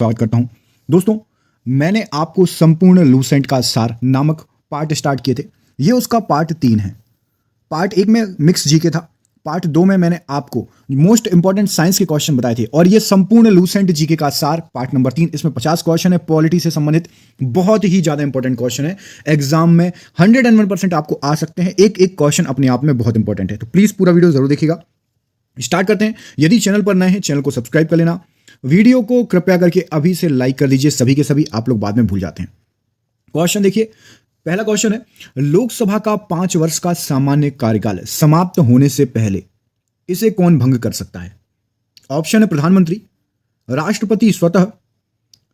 स्वागत करता हूं। दोस्तों, मैंने आपको संपूर्ण लूसेंट का सार नामक पार्ट स्टार्ट किए थे। ये उसका पार्ट 3 है। पार्ट 1 में मिक्स जीके था। पार्ट 2 में मैंने आपको मोस्ट इंपॉर्टेंट साइंस के क्वेश्चन बताए थे और ये संपूर्ण लूसेंट जीके का सार पार्ट नंबर 3। इसमें 50 क्वेश्चन है पॉलिटी से संबंधित। बहुत ही ज्यादा इंपॉर्टेंट क्वेश्चन है। एग्जाम में 101% आपको आ सकते हैं। एक एक क्वेश्चन अपने आप में बहुत इंपॉर्टेंट है, तो प्लीज पूरा वीडियो जरूर देखिएगा। स्टार्ट करते हैं। यदि चैनल पर नए हैं, चैनल को सब्सक्राइब कर लेना। वीडियो को कृपया करके अभी से लाइक कर दीजिए। सभी के सभी आप लोग बाद में भूल जाते हैं। क्वेश्चन देखिए, पहला क्वेश्चन है, लोकसभा का 5 वर्ष का सामान्य कार्यकाल समाप्त होने से पहले इसे कौन भंग कर सकता है? ऑप्शन है प्रधानमंत्री, राष्ट्रपति स्वतः,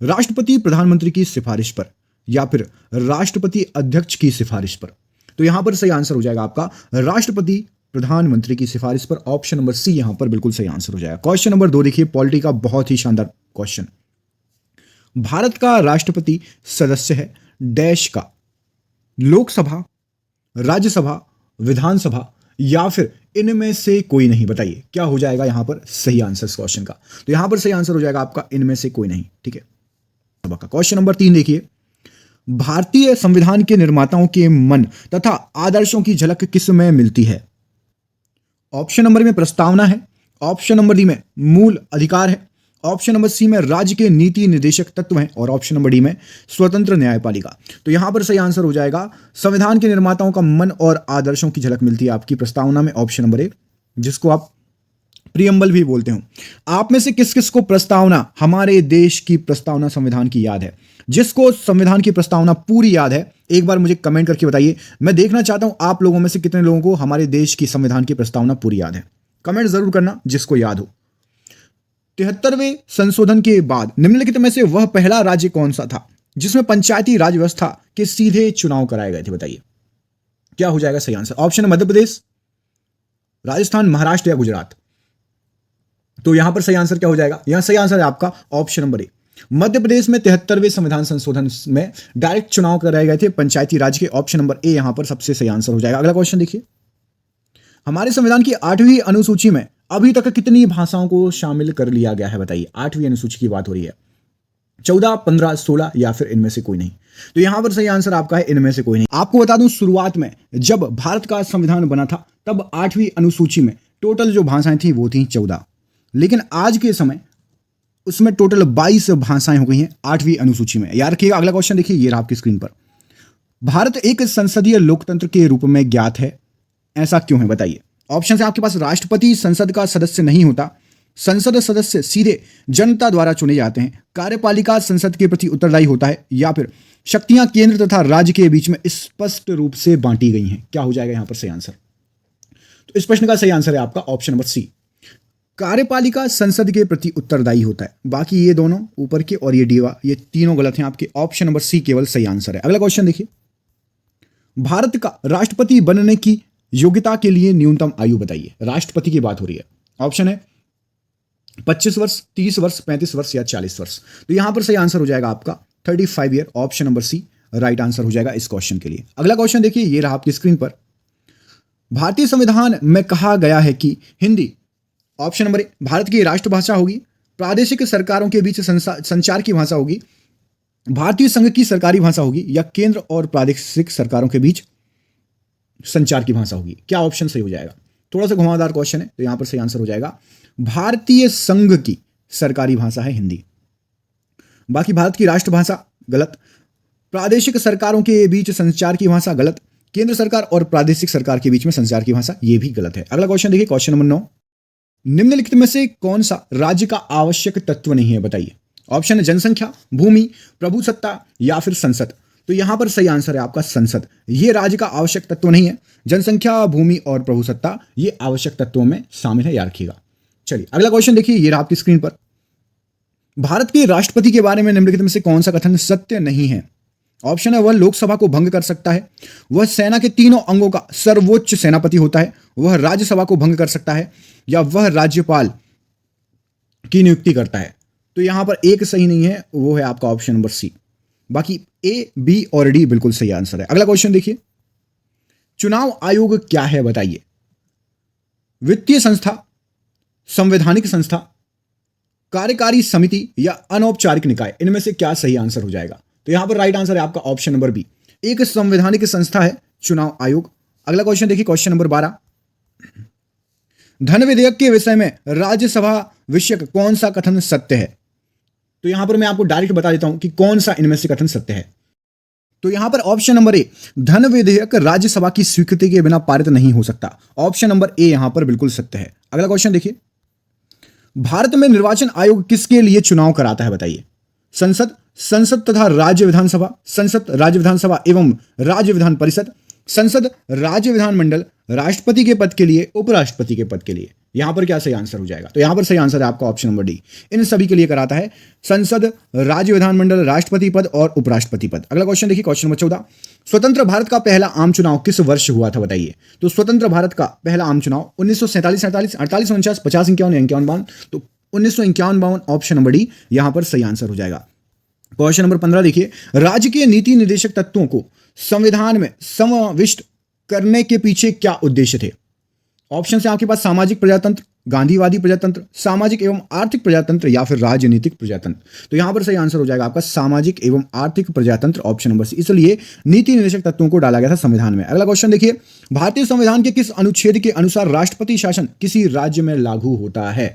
राष्ट्रपति प्रधानमंत्री की सिफारिश पर, या फिर राष्ट्रपति अध्यक्ष की सिफारिश पर। तो यहां पर सही आंसर हो जाएगा आपका राष्ट्रपति प्रधानमंत्री की सिफारिश पर। ऑप्शन नंबर सी यहां पर बिल्कुल सही आंसर हो जाएगा। क्वेश्चन नंबर 2 देखिए, पॉलिटी का बहुत ही शानदार क्वेश्चन। भारत का राष्ट्रपति सदस्य है डैश का, लोकसभा, राज्यसभा, विधानसभा, या फिर इनमें से कोई नहीं। बताइए क्या हो जाएगा यहां पर सही आंसर इस क्वेश्चन का? तो यहां पर सही आंसर हो जाएगा आपका इनमें से कोई नहीं। ठीक है, क्वेश्चन नंबर 3 देखिए, भारतीय संविधान के निर्माताओं के मन तथा आदर्शों की झलक किस में मिलती है? ऑप्शन नंबर में प्रस्तावना है, ऑप्शन नंबर डी में मूल अधिकार है, ऑप्शन नंबर सी में राज्य के नीति निर्देशक तत्व हैं, और ऑप्शन नंबर डी में स्वतंत्र न्यायपालिका। तो यहां पर सही आंसर हो जाएगा संविधान के निर्माताओं का मन और आदर्शों की झलक मिलती है आपकी प्रस्तावना में, ऑप्शन नंबर ए, जिसको आप प्रियम्बल भी बोलते हो। आप में से किस किस को प्रस्तावना, हमारे देश की प्रस्तावना संविधान की याद है? जिसको संविधान की प्रस्तावना पूरी याद है, एक बार मुझे कमेंट करके बताइए। मैं देखना चाहता हूं आप लोगों में से कितने लोगों को हमारे देश की संविधान की प्रस्तावना पूरी याद है। कमेंट जरूर करना जिसको याद हो। 73वें संशोधन के बाद निम्नलिखित में से वह पहला राज्य कौन सा था जिसमें पंचायती राज व्यवस्था के सीधे चुनाव कराए गए थे? बताइए क्या हो जाएगा सही आंसर? ऑप्शन है मध्य प्रदेश, राजस्थान, महाराष्ट्र या गुजरात। तो यहां पर सही आंसर क्या हो जाएगा? यहां सही आंसर है आपका option number A. Madhya Pradesh में 73वें संविधान संशोधन में डायरेक्ट चुनाव कराए गए थे पंचायती राज के। ऑप्शन नंबर ए यहां पर सबसे सही आंसर हो जाएगा। अगला क्वेश्चन देखिए, हमारे संविधान की 8वीं अनुसूची में अभी तक कितनी भाषाओं को शामिल कर लिया गया है? बताइए, 8वीं अनुसूची की बात हो रही है। 14, 15, 16 या फिर इनमें से कोई नहीं। तो यहां पर सही आंसर आपका है इनमें से कोई नहीं। आपको बता दूं, शुरुआत में जब भारत का संविधान बना था तब 8वीं अनुसूची में टोटल जो भाषाएं थी वो थी 14, लेकिन आज के समय उसमें टोटल 22 भाषाएं हो गई हैं 8वीं अनुसूची में। याद रखिएगा। अगला क्वेश्चन देखिए, ये रहा आपकी स्क्रीन पर। भारत एक संसदीय लोकतंत्र के रूप में ज्ञात है, ऐसा क्यों है? बताइए। ऑप्शन है आपके पास, राष्ट्रपति संसद का सदस्य नहीं होता, संसद सदस्य सीधे जनता द्वारा चुने जाते हैं, कार्यपालिका संसद के प्रति उत्तरदायी होता है, या फिर शक्तियां केंद्र तथा राज्य के बीच में स्पष्ट रूप से बांटी गई हैं। क्या हो जाएगा यहां पर सही आंसर? तो इस प्रश्न का सही आंसर है आपका ऑप्शन नंबर सी, कार्यपालिका संसद के प्रति उत्तरदायी होता है। बाकी ये दोनों ऊपर के और ये डीवा, ये तीनों गलत हैं आपके। ऑप्शन नंबर सी केवल सही आंसर है। अगला क्वेश्चन देखिए, भारत का राष्ट्रपति बनने की योग्यता के लिए न्यूनतम आयु बताइए। राष्ट्रपति की बात हो रही है। ऑप्शन है 25 वर्ष, 30 वर्ष, 35 वर्ष या 40 वर्ष। तो यहां पर सही आंसर हो जाएगा आपका 35 year. Option number C right answer हो जाएगा इस क्वेश्चन के लिए। अगला क्वेश्चन देखिए, ये रहा आपकी स्क्रीन पर। भारतीय संविधान में कहा गया है कि Hindi, option number A, Bharat की राष्ट्रभाषा होगी, प्रादेशिक सरकारों के बीच संचार की भाषा होगी, भारतीय संघ की सरकारी भाषा होगी, या केंद्र और प्रादेशिक सरकारों के बीच संचार की भाषा होगी। क्या ऑप्शन सही हो जाएगा? थोड़ा सा घुमावदार क्वेश्चन है, तो यहां पर सही आंसर हो जाएगा भारतीय संघ की सरकारी भाषा है हिंदी। बाकी भारत की राष्ट्रभाषा गलत, प्रादेशिक सरकारों के बीच संचार की भाषा गलत, केंद्र सरकार और प्रादेशिक सरकार के बीच में संचार की भाषा ये भी गलत है। अगला क्वेश्चन देखिए, क्वेश्चन नंबर 9, निम्नलिखित में से कौन सा राज्य का आवश्यक तत्व नहीं है? बताइए। ऑप्शन है जनसंख्या, भूमि, प्रभुसत्ता या फिर संसद। तो यहां पर सही आंसर है आपका संसद। यह राज्य का आवश्यक तत्व नहीं है। जनसंख्या, भूमि और प्रभुसत्ता ये आवश्यक तत्वों में शामिल है, याद रखिएगा। चलिए अगला क्वेश्चन देखिए, ये रहा आपकी स्क्रीन पर। भारत के राष्ट्रपति के बारे में निम्नलिखित में से कौन सा कथन सत्य नहीं है? ऑप्शन है, वह लोकसभा को भंग कर सकता है, वह सेना के तीनों अंगों का सर्वोच्च सेनापति होता है, वह राज्यसभा को भंग कर सकता है, या वह राज्यपाल की नियुक्ति करता है। तो यहां पर एक सही नहीं है, वो है आपका ऑप्शन नंबर सी। बाकी ए, बी और डी बिल्कुल सही आंसर है। अगला क्वेश्चन देखिए, चुनाव आयोग क्या है? बताइए। वित्तीय संस्था, संवैधानिक संस्था, कार्यकारी समिति या अनौपचारिक निकाय, इनमें से क्या सही आंसर हो जाएगा? तो यहां पर राइट आंसर है आपका ऑप्शन नंबर बी, एक संवैधानिक संस्था है चुनाव आयोग। अगला क्वेश्चन देखिए, क्वेश्चन नंबर 12, धन विधेयक के विषय में राज्यसभा विषयक कौन सा कथन सत्य है? तो यहां पर मैं आपको डायरेक्ट बता देता हूं कि कौन सा इनमें से कथन सत्य है। तो यहां पर ऑप्शन नंबर ए, धन विधेयक राज्यसभा की स्वीकृति के बिना पारित नहीं हो सकता। ऑप्शन नंबर ए यहां पर बिल्कुल सत्य है। अगला क्वेश्चन देखिए, भारत में निर्वाचन आयोग किसके लिए चुनाव कराता है बताइए? संसद तथा राज्य विधानसभा, संसद राज्य विधानसभा एवं राज्य विधान परिषद, संसद राज्य विधानमंडल, राष्ट्रपति के पद के लिए, उपराष्ट्रपति के पद के लिए। यहां पर क्या सही आंसर हो जाएगा? तो यहां पर सही आंसर है आपका ऑप्शन नंबर डी, इन सभी के लिए कराता है, संसद, राज्य विधानमंडल, राष्ट्रपति पद और उपराष्ट्रपति पद। अगला क्वेश्चन देखिए, क्वेश्चन नंबर 14, स्वतंत्र भारत का पहला आम चुनाव किस वर्ष हुआ था बताइए? तो स्वतंत्र भारत का पहला आम चुनाव 1947, 47, 48, 49, 50, 51 या 51, 52। तो 1951 ऑप्शन नंबर डी यहां पर सही आंसर हो जाएगा। क्वेश्चन नंबर 15 देखिए, राज्य के नीति निर्देशक तत्वों को संविधान में समाविष्ट करने के पीछे क्या उद्देश्य थे? ऑप्शन है आपके पास सामाजिक प्रजातंत्र, गांधीवादी प्रजातंत्र, सामाजिक एवं आर्थिक प्रजातंत्र या फिर राजनीतिक प्रजातंत्र। तो यहां पर सही आंसर हो जाएगा आपका सामाजिक एवं आर्थिक प्रजातंत्र, ऑप्शन नंबर सी। इसलिए नीति निर्देशक तत्वों को डाला गया था संविधान में। अगला क्वेश्चन देखिए, भारतीय संविधान के किस अनुच्छेद के अनुसार राष्ट्रपति शासन किसी राज्य में लागू होता है?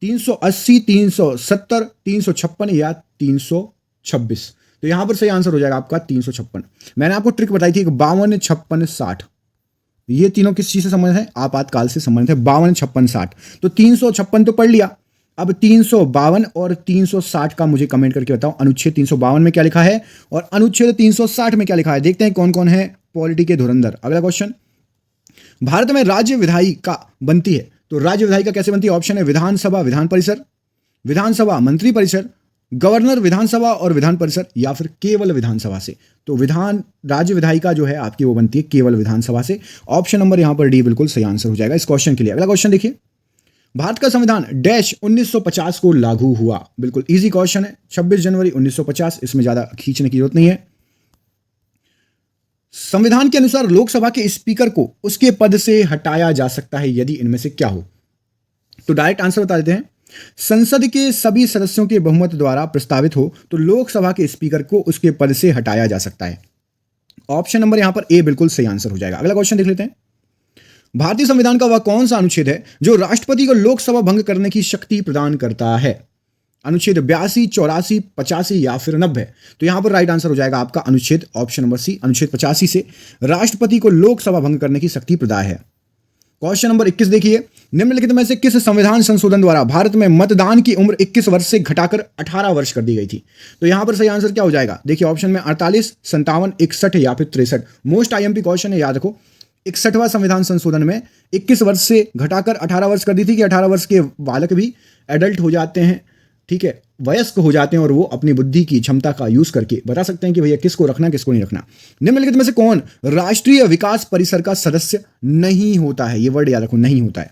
380, 370, 356 या 326। तो यहां पर सही आंसर हो जाएगा आपका 356। मैंने आपको ट्रिक बताई थी, 52, 56, 60, ये तीनों किस चीज से संबंधित है? आपातकाल से संबंधित है। 52, 56, 60। तो 356 तो पढ़ लिया, अब 352 और 360 का मुझे कमेंट करके बताओ, अनुच्छेद 352 में क्या लिखा है और अनुच्छेद 360 में क्या लिखा है? देखते हैं कौन कौन है पॉलिटी के धुरंधर। अगला क्वेश्चन, भारत में राज्य विधायिका बनती है, तो राज्य विधायिका कैसे बनती है? ऑप्शन है विधानसभा, विधान परिषद, विधानसभा मंत्री परिषद, गवर्नर विधानसभा और विधान परिषद या फिर केवल विधानसभा से। तो राज्य विधायिका जो है आपकी वो बनती है केवल विधानसभा से। ऑप्शन नंबर यहां पर डी बिल्कुल सही आंसर हो जाएगा इस क्वेश्चन के लिए। अगला क्वेश्चन देखिए, भारत का संविधान डैश 1950 को लागू हुआ। बिल्कुल इजी क्वेश्चन है, 26 जनवरी 1950, इसमें ज्यादा खींचने की जरूरत नहीं है। संविधान के अनुसार लोकसभा के स्पीकर को उसके पद से हटाया जा सकता है यदि इनमें से क्या हो? तो डायरेक्ट आंसर बता देते हैं, संसद के सभी सदस्यों के बहुमत द्वारा प्रस्तावित हो तो लोकसभा के स्पीकर को उसके पद से हटाया जा सकता है। ऑप्शन नंबर यहां पर ए बिल्कुल सही आंसर हो जाएगा। अगला क्वेश्चन देख लेते हैं, भारतीय संविधान का वह कौन सा अनुच्छेद है जो राष्ट्रपति को लोकसभा भंग करने की शक्ति प्रदान करता है? अनुच्छेद 82, 84, 85 या फिर 90। तो यहां पर राइट आंसर हो जाएगा आपका अनुच्छेद ऑप्शन नंबर सी, अनुच्छेद 85 से राष्ट्रपति को लोकसभा भंग करने की शक्ति प्रदान है। क्वेश्चन नंबर 21 देखिए, निम्नलिखित में से किस संविधान संशोधन द्वारा भारत में मतदान की उम्र 21 वर्ष से घटाकर 18 वर्ष कर दी गई थी? तो यहां पर सही आंसर क्या हो जाएगा? देखिए ऑप्शन में 48, 57, 61 या फिर 63। मोस्ट आईएमपी क्वेश्चन है, याद रखो। 61वां संविधान संशोधन में 21 वर्ष से घटाकर 18 वर्ष कर दी थी कि 18 वर्ष के बालक भी एडल्ट हो जाते हैं, ठीक है, वयस्क हो जाते हैं और वो अपनी बुद्धि की क्षमता का यूज करके बता सकते हैं कि भैया किसको रखना किसको नहीं रखना। निम्नलिखित में से कौन राष्ट्रीय विकास परिषद का सदस्य नहीं होता है? ये वर्ड याद रखो, नहीं होता है।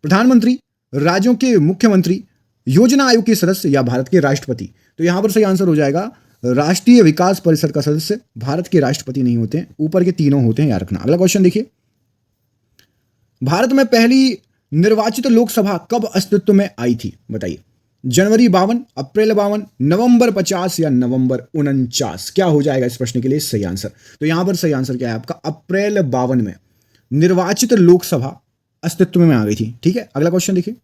प्रधानमंत्री, राज्यों के मुख्यमंत्री, योजना आयोग के सदस्य या भारत के राष्ट्रपति? तो यहां पर सही आंसर हो जाएगा राष्ट्रीय विकास परिषद का सदस्य भारत के राष्ट्रपति नहीं होते हैं, ऊपर के तीनों होते हैं, याद रखना। अगला क्वेश्चन देखिए, भारत में पहली निर्वाचित लोकसभा कब अस्तित्व में आई थी बताइए? जनवरी 52, अप्रैल 52, नवंबर 50 या नवंबर 49? क्या हो जाएगा इस प्रश्न के लिए सही आंसर? तो यहां पर सही आंसर क्या है आपका? अप्रैल 52 में निर्वाचित लोकसभा अस्तित्व में आ गई थी, ठीक है। अगला क्वेश्चन देखिए,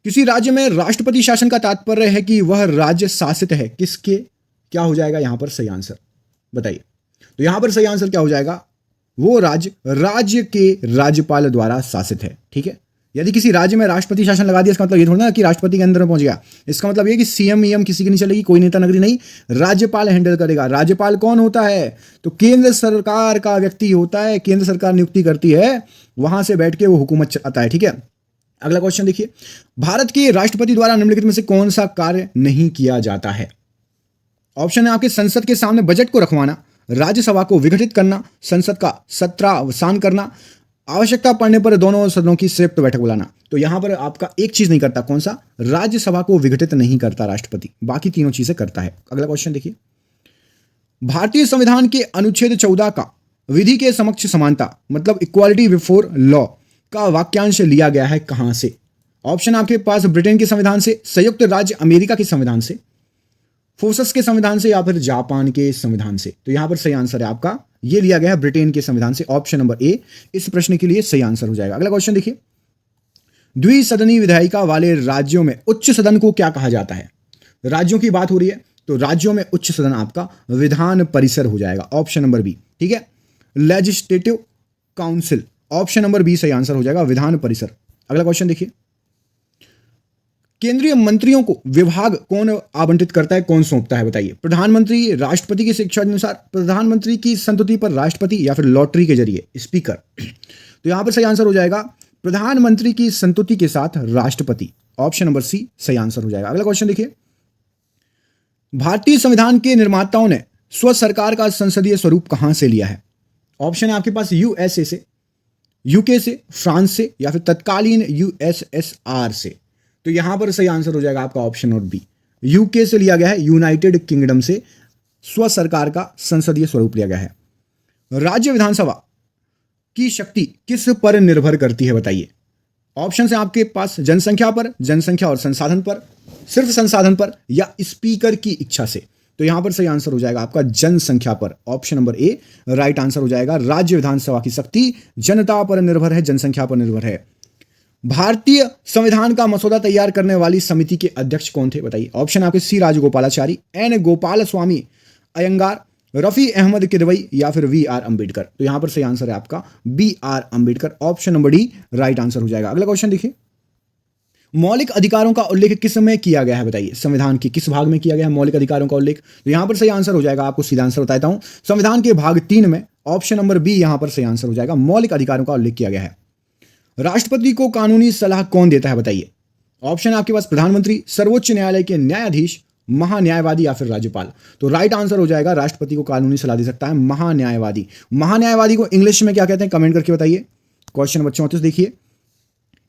किसी राज्य में राष्ट्रपति शासन का तात्पर्य है कि वह राज्य शासित है किसके? क्या हो जाएगा यहां पर सही आंसर बताइए? तो यहां पर सही आंसर क्या हो जाएगा? वो राज्य के राज्यपाल द्वारा शासित है, ठीक है। यदि किसी राज्य में राष्ट्रपति शासन लगा दिया, इसका मतलब ये थोड़ा ना कि राष्ट्रपति के अंदर में पहुंच गया। इसका मतलब ये कि सीएम ईएम किसी की नहीं चलेगी, कोई नेता नगरी नहीं, राज्यपाल हैंडल करेगा। राज्यपाल कौन होता है? तो केंद्र सरकार का व्यक्ति होता है, केंद्र सरकार नियुक्ति करती है, वहां से बैठ के वो हुकूमत चलाता है, ठीक है। अगला क्वेश्चन देखिए, भारत के राष्ट्रपति द्वारा निम्नलिखित में से कौन सा कार्य नहीं किया जाता है? ऑप्शन है आपके संसद के सामने बजट को रखवाना, राज्यसभा को विघटित करना, संसद का सत्रावसान करना, आवश्यकता पड़ने पर दोनों सदनों की संयुक्त बैठक बुलाना। तो यहां पर आपका एक चीज नहीं करता, कौन सा? राज्यसभा को विघटित नहीं करता राष्ट्रपति, बाकी तीनों चीजें करता है। अगला क्वेश्चन देखिए, भारतीय संविधान के अनुच्छेद 14 का विधि के समक्ष समानता मतलब इक्वालिटी बिफोर लॉ का वाक्यांश लिया गया है कहां से? ऑप्शन आपके पास ब्रिटेन के संविधान से, संयुक्त राज्य अमेरिका के संविधान से, फोर्सेस के संविधान से, या फिर जापान के संविधान से। तो यहां पर सही आंसर है आपका, ये लिया गया है ब्रिटेन के संविधान से। ऑप्शन नंबर ए इस प्रश्न के लिए सही आंसर हो जाएगा। अगला क्वेश्चन देखिए, द्विसदनी विधायिका वाले राज्यों में उच्च सदन को क्या कहा जाता है? राज्यों की बात हो रही है, तो राज्यों में उच्च सदन आपका विधान परिषद हो जाएगा। ऑप्शन नंबर बी, ठीक है, legislative council. Option number B सही आंसर हो जाएगा, विधान परिषद। अगला क्वेश्चन देखिए, केंद्रीय मंत्रियों को विभाग कौन आवंटित करता है, कौन सौंपता है? बताइए। प्रधानमंत्री, राष्ट्रपति की शिक्षा अनुसार, प्रधानमंत्री की संस्तुति पर राष्ट्रपति, या फिर लॉटरी के जरिए स्पीकर। तो यहां पर सही आंसर हो जाएगा प्रधानमंत्री की संस्तुति के साथ राष्ट्रपति। ऑप्शन नंबर सी सही आंसर हो जाएगा। अगला क्वेश्चन देखिए, भारतीय संविधान के निर्माताओं ने स्व सरकार का संसदीय स्वरूप कहां से लिया है? ऑप्शन है आपके पास यूएसए से, यूके से, फ्रांस से, या फिर तत्कालीन यूएसएसआर से। तो यहां पर सही आंसर हो जाएगा आपका ऑप्शन नंबर बी, यूके से लिया गया है, यूनाइटेड किंगडम से स्व सरकार का संसदीय स्वरूप लिया गया है। राज्य विधानसभा की शक्ति किस पर निर्भर करती है? बताइए। ऑप्शन है आपके पास जनसंख्या पर, जनसंख्या और संसाधन पर, सिर्फ संसाधन पर, या स्पीकर की इच्छा से। तो यहां पर सही आंसर हो जाएगा आपका जनसंख्या पर। Option number A right answer हो जाएगा। राज्य विधानसभा की शक्ति जनता पर निर्भर है, जनसंख्या पर निर्भर है। भारतीय संविधान का मसौदा तैयार करने वाली समिति के अध्यक्ष कौन थे? बताइए। ऑप्शन आपके सी राजगोपालाचारी, एन गोपाल स्वामी अयंगार, रफी अहमद किदवई, या फिर वी आर अंबेडकर। तो यहां पर सही आंसर है आपका B R Ambedkar. Option number D right answer हो जाएगा। अगला क्वेश्चन देखिए, मौलिक अधिकारों का उल्लेख किस में किया गया है? बताइए। संविधान के किस भाग में किया गया है मौलिक अधिकारों का उल्लेख? तो यहां पर सही आंसर हो जाएगा, आपको सीधा आंसर बताता हूं, संविधान के भाग 3 में। ऑप्शन नंबर बी यहां पर सही आंसर हो जाएगा, मौलिक अधिकारों का उल्लेख किया गया है। राष्ट्रपति को कानूनी सलाह कौन देता है? बताइए। ऑप्शन आपके पास प्रधानमंत्री, सर्वोच्च न्यायालय के न्यायाधीश, महान्यायवादी, या फिर राज्यपाल। तो राइट आंसर हो जाएगा, राष्ट्रपति को कानूनी सलाह दे सकता है महान्यायवादी। महान्यायवादी को इंग्लिश में क्या कहते हैं? कमेंट करके बताइए। क्वेश्चन नंबर 34 देखिए,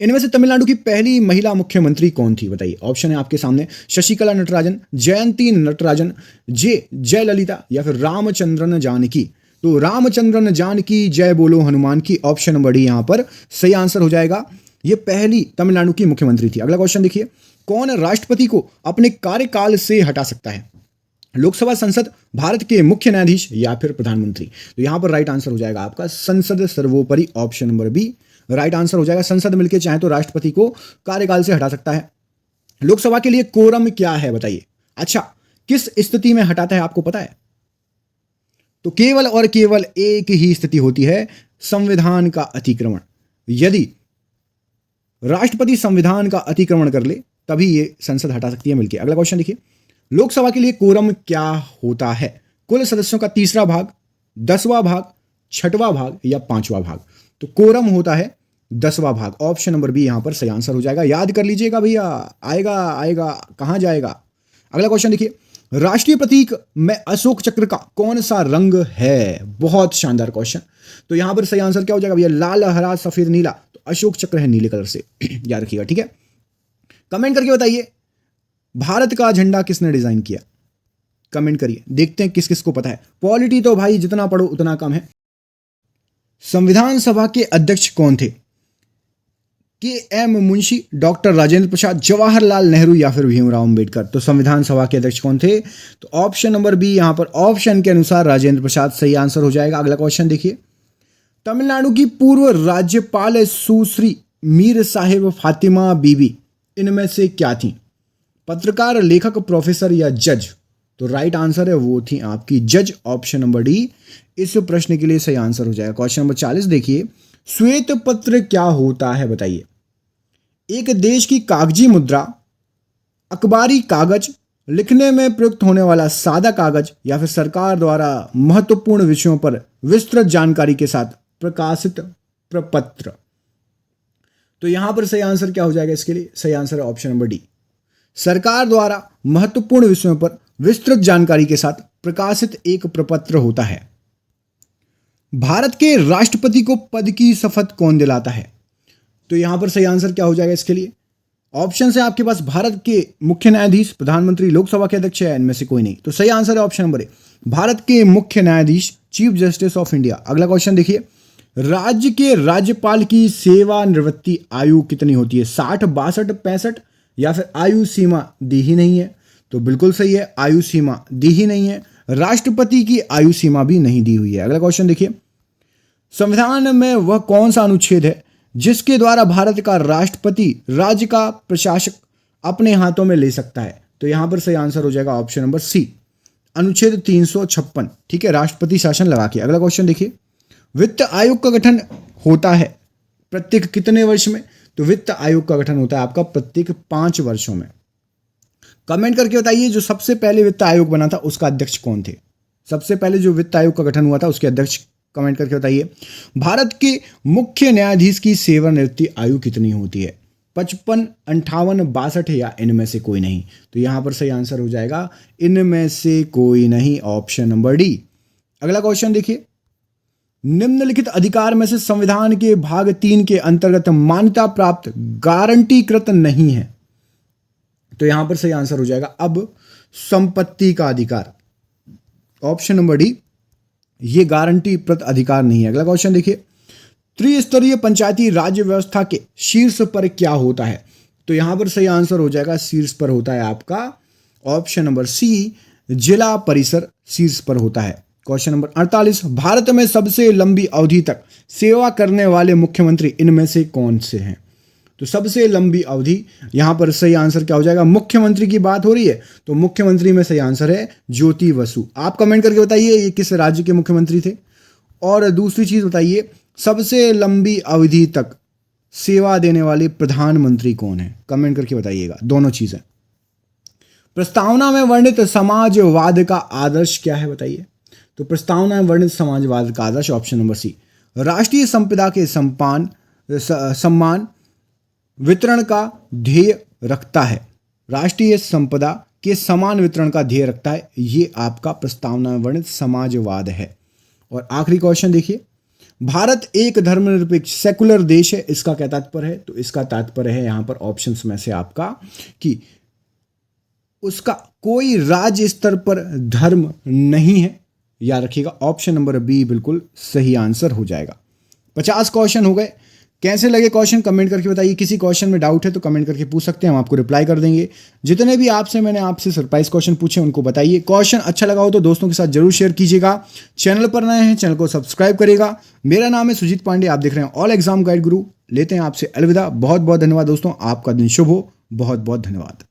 इनमें से तमिलनाडु की पहली महिला मुख्यमंत्री कौन थी? बताइए। ऑप्शन है आपके सामने शशिकला नटराजन, जयंती नटराजन, जयललिता, या फिर रामचंद्रन जानकी। तो रामचंद्रन जानकी, जय बोलो हनुमान की। ऑप्शन नंबर डी यहां पर सही आंसर हो जाएगा, ये पहली तमिलनाडु की मुख्यमंत्री थी। अगला क्वेश्चन देखिए, कौन राष्ट्रपति को अपने कार्यकाल से हटा सकता है? लोकसभा, संसद, भारत के मुख्य न्यायाधीश, या फिर प्रधानमंत्री। तो यहां पर राइट आंसर हो जाएगा आपका संसद सर्वोपरि। Option number B right answer हो जाएगा। संसद मिलकर चाहे तो राष्ट्रपति को कार्यकाल से हटा सकता है। लोकसभा के लिए कोरम क्या है? बताइए। अच्छा, किस स्थिति में हटाता है आपको पता है? तो केवल और केवल एक ही स्थिति होती है, संविधान का अतिक्रमण। यदि राष्ट्रपति संविधान का अतिक्रमण कर ले तभी ये संसद हटा सकती है मिलकर। अगला क्वेश्चन देखिए, लोकसभा के लिए कोरम क्या होता है? कुल सदस्यों का तीसरा भाग, 10वां भाग, 6वां भाग, या 5वां भाग। तो कोरम होता है 10वां भाग। ऑप्शन नंबर बी यहां पर सही आंसर हो जाएगा। याद कर लीजिएगा भैया, आएगा आएगा कहां जाएगा। अगला क्वेश्चन देखिए, राष्ट्रीय प्रतीक में अशोक चक्र का कौन सा रंग है? बहुत शानदार क्वेश्चन। तो यहां पर सही आंसर क्या हो जाएगा भैया? लाल, हरा, सफेद, नीला। तो अशोक चक्र है नीले कलर से, याद रखिएगा, ठीक है। कमेंट करके बताइए, भारत का झंडा किसने डिजाइन किया? कमेंट करिए, देखते हैं किस किस को पता है। पॉलिटी तो भाई जितना पढ़ो उतना कम है। संविधान सभा के अध्यक्ष कौन थे? के एम मुंशी, डॉक्टर राजेंद्र प्रसाद, जवाहरलाल नेहरू, या फिर भीमराव अंबेडकर। तो संविधान सभा के अध्यक्ष कौन थे? तो ऑप्शन नंबर बी यहां पर ऑप्शन के अनुसार राजेंद्र प्रसाद सही आंसर हो जाएगा। अगला क्वेश्चन देखिए, तमिलनाडु की पूर्व राज्यपाल सुश्री मीर साहिब फातिमा बीबी इनमें से क्या थी? पत्रकार, लेखक, प्रोफेसर, या जज। तो राइट आंसर है वो थी आपकी जज। ऑप्शन नंबर डी इस प्रश्न के लिए सही आंसर हो जाएगा। क्वेश्चन नंबर 40 देखिए, श्वेत पत्र क्या होता है? बताइए। एक देश की कागजी मुद्रा, अखबारी कागज, लिखने में प्रयुक्त होने वाला सादा कागज, या फिर सरकार द्वारा महत्वपूर्ण विषयों पर विस्तृत जानकारी के साथ प्रकाशित प्रपत्र। तो यहां पर सही आंसर क्या हो जाएगा? इसके लिए सही आंसर है ऑप्शन नंबर डी, सरकार द्वारा महत्वपूर्ण विषयों पर विस्तृत जानकारी के साथ प्रकाशित एक प्रपत्र होता है। भारत के राष्ट्रपति को पद की शपथ कौन दिलाता है? तो यहां पर सही आंसर क्या हो जाएगा इसके लिए? ऑप्शन है आपके पास भारत के मुख्य न्यायाधीश, प्रधानमंत्री, लोकसभा के अध्यक्ष, है इनमें से कोई नहीं। तो सही आंसर है ऑप्शन नंबर ए, भारत के मुख्य न्यायाधीश, चीफ जस्टिस ऑफ इंडिया। अगला क्वेश्चन देखिए, राज्य के राज्यपाल की सेवानिवृत्ति आयु कितनी होती है? 60, 62, 65 या फिर आयु सीमा दी ही नहीं है? तो बिल्कुल सही है, आयु सीमा दी ही नहीं है। राष्ट्रपति की आयु सीमा भी नहीं दी हुई है। अगला क्वेश्चन देखिए, संविधान में वह कौन सा अनुच्छेद है जिसके द्वारा भारत का राष्ट्रपति राज्य का प्रशासक अपने हाथों में ले सकता है? तो यहां पर सही आंसर हो जाएगा ऑप्शन नंबर सी, अनुच्छेद 356। ठीक है, राष्ट्रपति शासन लगा के। अगला क्वेश्चन देखिए, वित्त आयोग का गठन होता है प्रत्येक कितने वर्ष में? तो वित्त आयोग का गठन होता है आपका प्रत्येक 5 वर्षों में। कमेंट करके बताइए, जो सबसे पहले वित्त आयोग बना था उसका अध्यक्ष कौन थे? सबसे पहले जो वित्त आयोग का गठन हुआ था उसके अध्यक्ष कमेंट करके बताइए। भारत के मुख्य न्यायाधीश की सेवानिवृत्ति आयु कितनी होती है? 55, 58, 62 या इनमें से कोई नहीं? तो यहां पर सही आंसर हो जाएगा इनमें से कोई नहीं, ऑप्शन नंबर डी। अगला क्वेश्चन देखिए, निम्नलिखित अधिकार में से संविधान के भाग 3 के अंतर्गत मान्यता प्राप्त गारंटीकृत नहीं है? तो यहां पर सही आंसर हो जाएगा अब संपत्ति का अधिकार, ऑप्शन नंबर डी, ये गारंटी प्रत अधिकार नहीं है। अगला क्वेश्चन देखिए, त्रिस्तरीय पंचायती राज्य व्यवस्था के शीर्ष पर क्या होता है? तो यहां पर सही आंसर हो जाएगा शीर्ष पर होता है आपका ऑप्शन नंबर सी, जिला परिषद शीर्ष पर होता है। क्वेश्चन नंबर 48, भारत में सबसे लंबी अवधि तक सेवा करने वाले मुख्यमंत्री इनमें से कौन से हैं? तो सबसे लंबी अवधि, यहां पर सही आंसर क्या हो जाएगा? मुख्यमंत्री की बात हो रही है तो मुख्यमंत्री में सही आंसर है ज्योति बसु। आप कमेंट करके बताइए ये किस राज्य के मुख्यमंत्री थे। और दूसरी चीज बताइए, सबसे लंबी अवधि तक सेवा देने वाले प्रधानमंत्री कौन है? कमेंट करके बताइएगा दोनों चीजें। प्रस्तावना में वर्णित समाजवाद का आदर्श क्या है बताइए? तो प्रस्तावना में वर्णित समाजवाद का आदर्श ऑप्शन नंबर सी, राष्ट्रीय संपदा के सम्मान वितरण का ध्येय रखता है। राष्ट्रीय संपदा के समान वितरण का ध्येय रखता है, ये आपका प्रस्तावना में वर्णित समाजवाद है। और आखिरी क्वेश्चन देखिए, भारत एक धर्मनिरपेक्ष सेकुलर देश है, इसका क्या तात्पर्य है? तो इसका तात्पर्य है यहां पर ऑप्शंस में से आपका कि उसका कोई राज्य स्तर पर धर्म नहीं है। याद रखिएगा ऑप्शन नंबर बी बिल्कुल सही आंसर हो जाएगा। 50 क्वेश्चन हो गए। कैसे लगे क्वेश्चन कमेंट करके बताइए। किसी क्वेश्चन में डाउट है तो कमेंट करके पूछ सकते हैं, हम आपको रिप्लाई कर देंगे। जितने भी मैंने आपसे सरप्राइज क्वेश्चन पूछे उनको बताइए। क्वेश्चन अच्छा लगा हो तो दोस्तों के साथ जरूर शेयर कीजिएगा। चैनल पर नए हैं चैनल को सब्सक्राइब करिएगा। मेरा नाम है सुजीत पांडे, आप देख रहे हैं ऑल एग्जाम गाइड गुरु। लेते हैं आपसे अलविदा। बहुत बहुत धन्यवाद दोस्तों, आपका दिन शुभ हो। बहुत बहुत धन्यवाद।